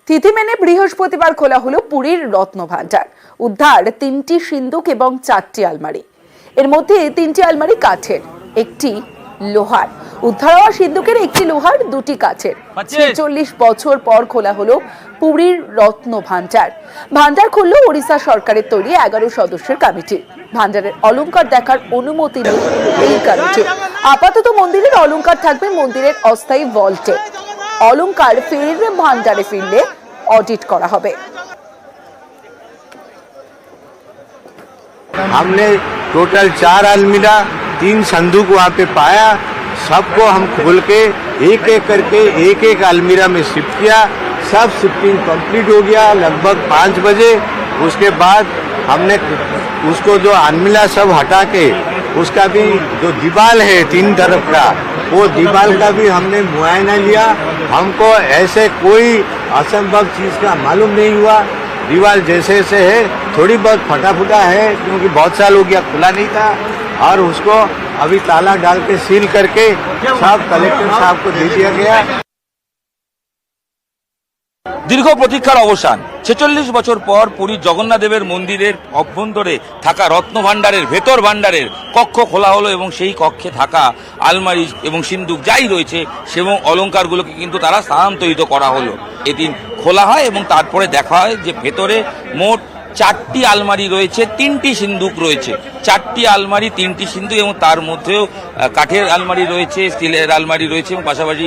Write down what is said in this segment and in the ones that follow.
তিথি মেনে বৃহস্পতিবার খোলা হলো পুরীর রত্নভাণ্ডার। উদ্ধার 3টি সিন্দুক এবং 4টি আলমারি। এর মধ্যে 3টি আলমারি কাঠের, একটি লোহার। উদ্ধার হওয়া সিন্দুকের একটি লোহার, 2টি কাঠের। 46 বছর পর খোলা হলো পুরীর রত্নভাণ্ডার। ভাণ্ডার খুলল ওড়িশা সরকারের তৈরি 11 সদস্যের কমিটি। ভাণ্ডারের অলংকার দেখার অনুমতি নেই এই কমিটি। আপাতত মন্দিরের অলংকার থাকবে মন্দিরের অস্থায়ী ভল্টে। অলংকার ফের ভাণ্ডারে ফিরলে অডিট করা হবে। हमने टोटल 4 अलमीरा 3 संदूक वहाँ पे पाया। सबको हम खोल के एक एक करके एक एक अलमीरा में शिफ्ट किया। सब शिफ्टिंग कंप्लीट हो गया लगभग 5 बजे। उसके बाद हमने उसको जो अलमीरा सब हटा के उसका भी जो दीवार है 3 तरफ का, वो दीवार का भी हमने मुआयना लिया। हमको ऐसे कोई असंभव चीज़ का मालूम नहीं हुआ। दीवार जैसे से है, थोड़ी बहुत फटा फुटा है क्योंकि बहुत साल हो गया खुला नहीं था, और उसको अभी ताला डाल के सील करके सब कलेक्टर साहब को दे दिया गया। দীর্ঘ প্রতীক্ষার অবসান। 46 বছর পর পুরী জগন্নাথ দেবের মন্দিরের অভ্যন্তরে থাকা রত্নভাণ্ডারের ভেতর ভাণ্ডারের কক্ষ খোলা হলো এবং সেই কক্ষে থাকা আলমারি এবং সিন্দুক যাই রয়েছে এবং অলংকারগুলোকে কিন্তু তারা স্থানান্তরিত করা হলো। এদিন খোলা হয় এবং তারপরে দেখা হয় যে ভেতরে মোট 4টি আলমারি রয়েছে, 3টি সিন্দুক রয়েছে। 4টি আলমারি, 3টি সিন্দুক এবং তার মধ্যেও কাঠের আলমারি রয়েছে, স্টিলের আলমারি রয়েছে এবং পাশাপাশি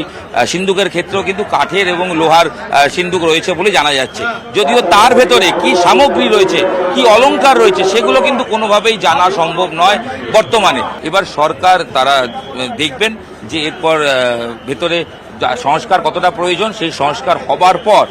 সিন্দুকের ক্ষেত্রেও কিন্তু কাঠের এবং লোহার সিন্দুক রয়েছে বলে জানা যাচ্ছে। যদিও তার ভেতরে কি সামগ্রী রয়েছে, কি অলংকার রয়েছে, সেগুলো কিন্তু কোনোভাবেই জানা সম্ভব নয় বর্তমানে। এবার সরকার তারা দেখবেন যে এরপর ভেতরে সংস্কার কতটা প্রয়োজন, সেই সংস্কার হবার পর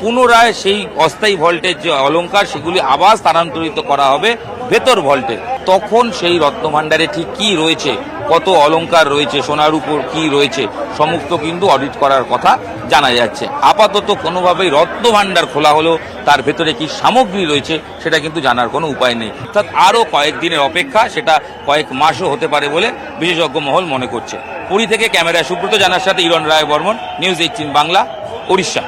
পুনরায় সেই অস্থায়ী ভল্টের যে অলংকার সেগুলি আবার স্থানান্তরিত করা হবে ভেতর ভল্টে। তখন সেই রত্নভাণ্ডারে ঠিক কি রয়েছে, কত অলংকার রয়েছে, সোনার উপর কি রয়েছে, সমস্ত কিন্তু অডিট করার কথা জানা যাচ্ছে। আপাতত কোনোভাবেই রত্নভাণ্ডার খোলা হলো, তার ভেতরে কি সামগ্রী রয়েছে সেটা কিন্তু জানার কোনো উপায় নেই। অর্থাৎ আরও কয়েকদিনের অপেক্ষা, সেটা কয়েক মাসও হতে পারে বলে বিশেষজ্ঞ মহল মনে করছে। পুরী থেকে ক্যামেরায় সুব্রত জানার সাথে ইরণ রায় বর্মন, নিউজ 18 বাংলা, ওড়িশা।